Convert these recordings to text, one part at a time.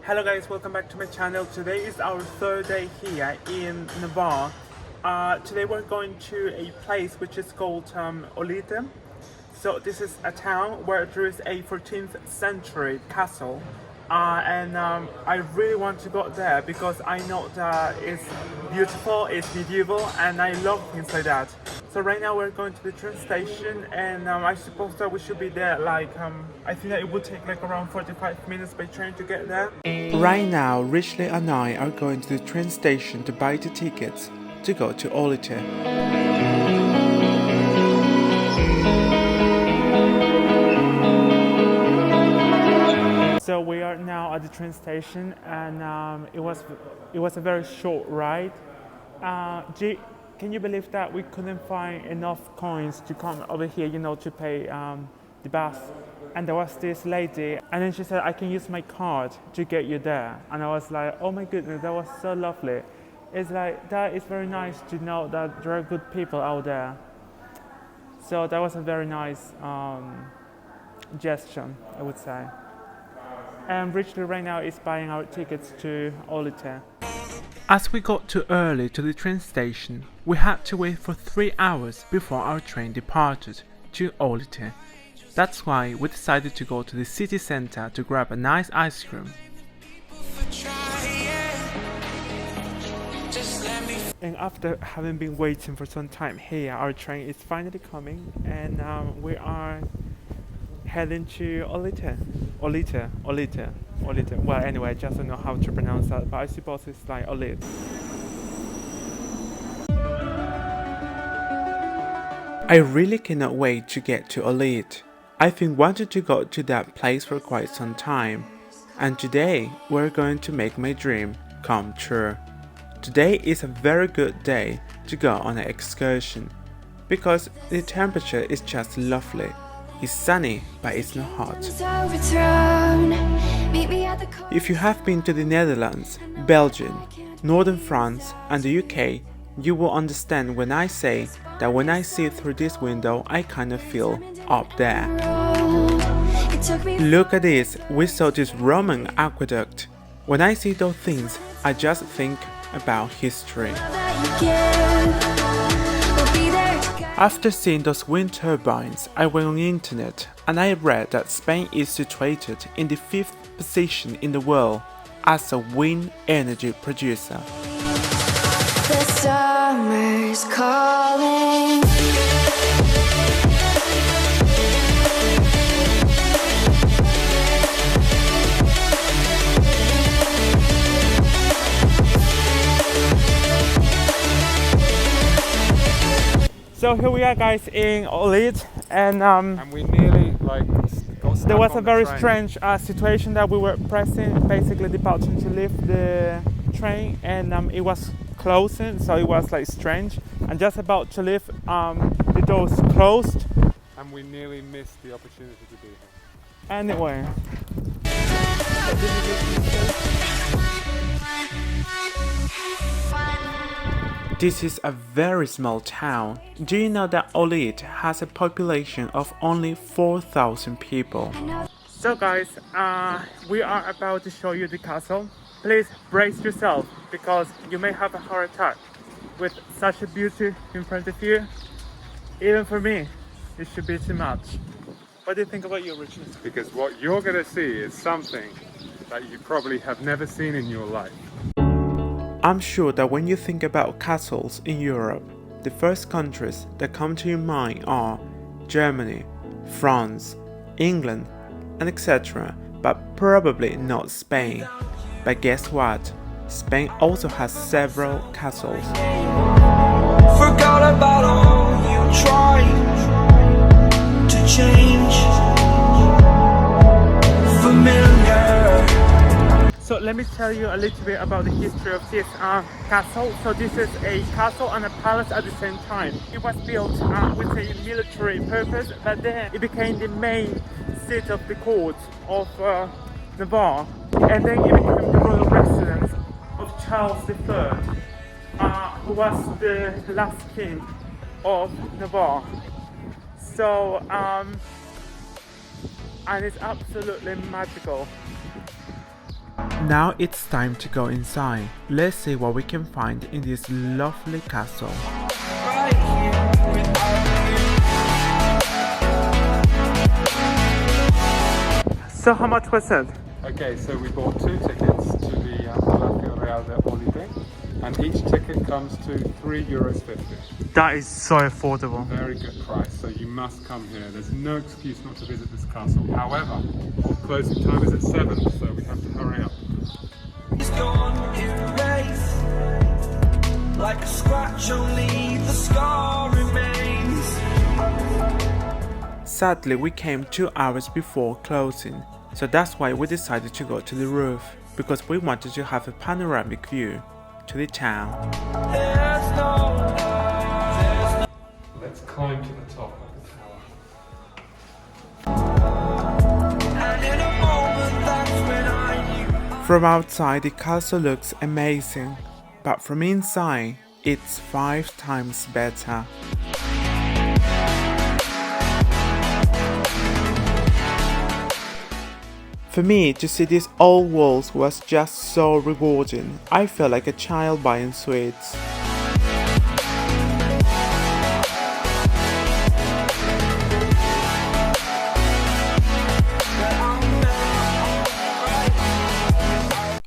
Hello guys, welcome back to my channel. Today is our third day here in Navarre. Today we're going to a place which is called Olite. So this is a town where there is a 14th century castle. I really want to go there because I know that it's beautiful, it's medieval, and I love things like that. So right now we're going to the train station, and I suppose that we should be there I think that it would take like around 45 minutes by train to get there. Right now, Richley and I are going to the train station to buy the tickets to go to Olite. So we are now at the train station, and it was a very short ride. Can you believe that we couldn't find enough coins to come over here, to pay the bus? And there was this lady, and then she said, I can use my card to get you there. And I was like, oh my goodness, that was so lovely. It's like, that is very nice to know that there are good people out there. So that was a very nice gesture, I would say. And Richard right now is buying our tickets to Olite. As we got too early to the train station, we had to wait for 3 hours before our train departed to Olite. That's why we decided to go to the city center to grab a nice ice cream. And after having been waiting for some time here, our train is finally coming, and we are heading to Olite. Well, anyway, I just don't know how to pronounce that, but I suppose it's like Olite. I really cannot wait to get to Olite. I've been wanting to go to that place for quite some time, and today we're going to make my dream come true. Today is a very good day to go on an excursion, because the temperature is just lovely. It's sunny, but it's not hot. If you have been to the Netherlands, Belgium, Northern France and the UK, you will understand when I say that when I see through this window, I kind of feel up there. Look at this, we saw this Roman aqueduct. When I see those things, I just think about history. After seeing those wind turbines, I went on the internet and I read that Spain is situated in the 5th position in the world as a wind energy producer. The summer's calling. So here we are, guys, in Olite, and we nearly got stuck. There was a very train. strange situation that we were pressing, basically the button to lift the train, and it was closing, so it was like strange. And just about to lift, the doors closed, and we nearly missed the opportunity to be here. Anyway. This is a very small town. Do you know that Olite has a population of only 4,000 people? So guys, we are about to show you the castle. Please brace yourself, because you may have a heart attack with such a beauty in front of you. Even for me, it should be too much. What do you think about you, Richard? Because what you're going to see is something that you probably have never seen in your life. I'm sure that when you think about castles in Europe, the first countries that come to your mind are Germany, France, England, and etc. But probably not Spain. But guess what? Spain also has several castles. Forgot about all you tried to change. Familiar. So let me tell you a little bit about the history of this castle. So this is a castle and a palace at the same time. It was built with a military purpose, but then it became the main seat of the court of Navarre. And then it became the royal residence of Charles III, who was the last king of Navarre. So, and it's absolutely magical. Now it's time to go inside. Let's see what we can find in this lovely castle. So how much was it? Okay, so we bought 2 tickets to the Fairytale de Olite, and each ticket comes to €3.50. That is so affordable. Very good price, so you must come here. There's no excuse not to visit this castle. However, closing time is at 7, so we have to hurry up. It's gone erased. Like a scratch, only the scar remains. Sadly, we came 2 hours before closing, so that's why we decided to go to the roof, because we wanted to have a panoramic view to the town. Let's climb to the top of the tower. And in a moment, that's when I knew. From outside, the castle looks amazing, but from inside, it's 5 times better. For me, to see these old walls was just so rewarding. I felt like a child buying sweets.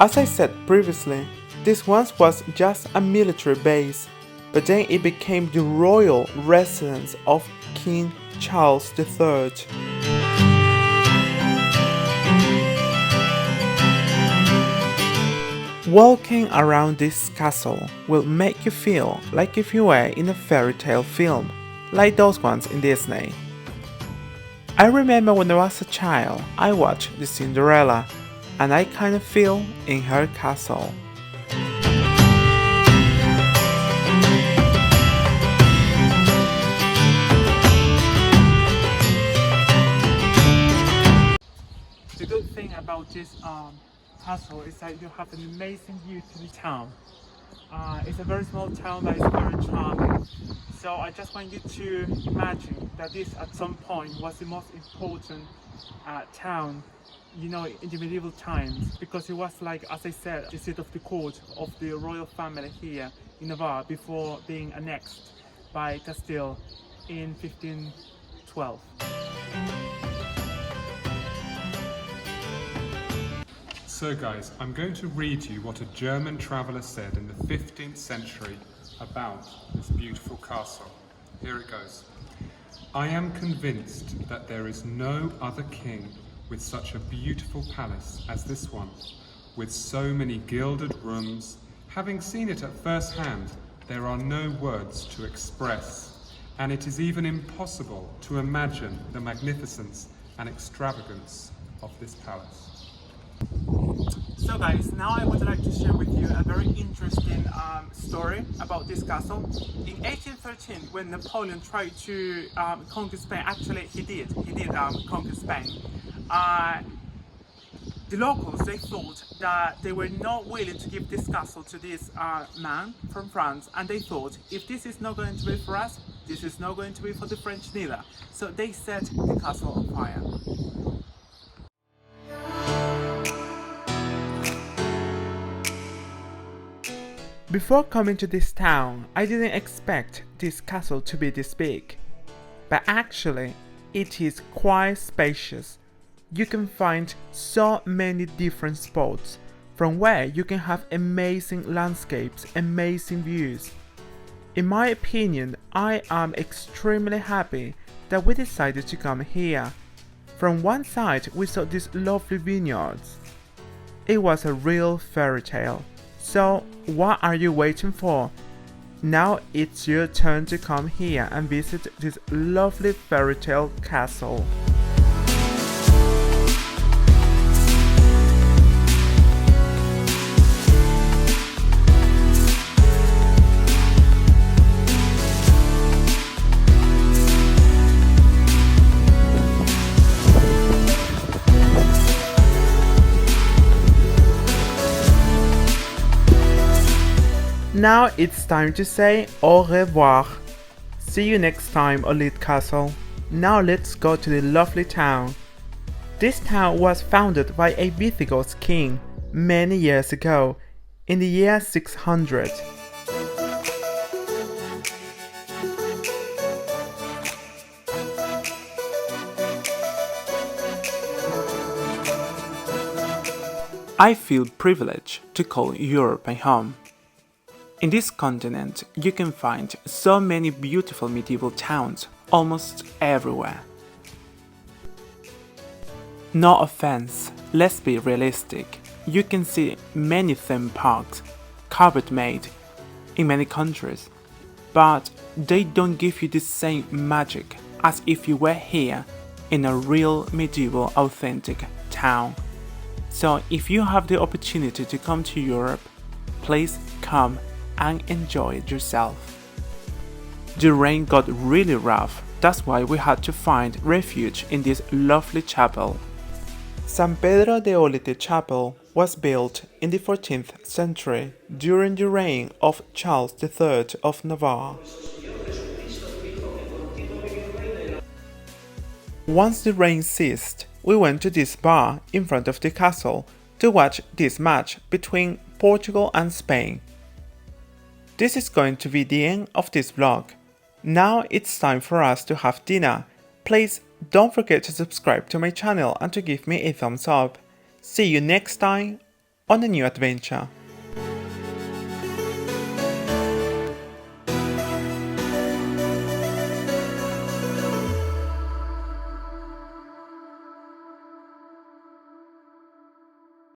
As I said previously, this once was just a military base, but then it became the royal residence of King Charles III. Walking around this castle will make you feel like if you were in a fairy tale film, like those ones in Disney. I remember when I was a child, I watched the Cinderella, and I kind of feel in her castle. The good thing about this castle is that you have an amazing view to the town. It's a very small town that is very charming. So I just want you to imagine that this at some point was the most important town, you know, in the medieval times, because it was, like, as I said, the seat of the court of the royal family here in Navarre before being annexed by Castile in 1512. So guys, I'm going to read you what a German traveller said in the 15th century about this beautiful castle. Here it goes. I am convinced that there is no other king with such a beautiful palace as this one, with so many gilded rooms. Having seen it at first hand, there are no words to express, and it is even impossible to imagine the magnificence and extravagance of this palace. So guys, now I would like to share with you a very interesting story about this castle. In 1813, when Napoleon tried to conquer Spain, actually he did conquer Spain, the locals, they thought that they were not willing to give this castle to this man from France, and they thought, if this is not going to be for us, this is not going to be for the French neither. So they set the castle on fire. Before coming to this town, I didn't expect this castle to be this big, but actually it is quite spacious. You can find so many different spots from where you can have amazing landscapes, amazing views. In my opinion, I am extremely happy that we decided to come here. From one side we saw these lovely vineyards. It was a real fairy tale. So what are you waiting for? Now it's your turn to come here and visit this lovely fairy tale castle. Now it's time to say au revoir. See you next time, Olite Castle. Now let's go to the lovely town. This town was founded by a Visigoth king many years ago, in the year 600. I feel privileged to call Europe my home. In this continent, you can find so many beautiful medieval towns almost everywhere. No offense, let's be realistic. You can see many theme parks, carpet-made, in many countries, but they don't give you the same magic as if you were here in a real medieval authentic town. So if you have the opportunity to come to Europe, please come and enjoy it yourself. The rain got really rough, that's why we had to find refuge in this lovely chapel. San Pedro de Olite Chapel was built in the 14th century during the reign of Charles III of Navarre. Once the rain ceased, we went to this bar in front of the castle to watch this match between Portugal and Spain. This is going to be the end of this vlog. Now it's time for us to have dinner. Please don't forget to subscribe to my channel and to give me a thumbs up. See you next time on a new adventure.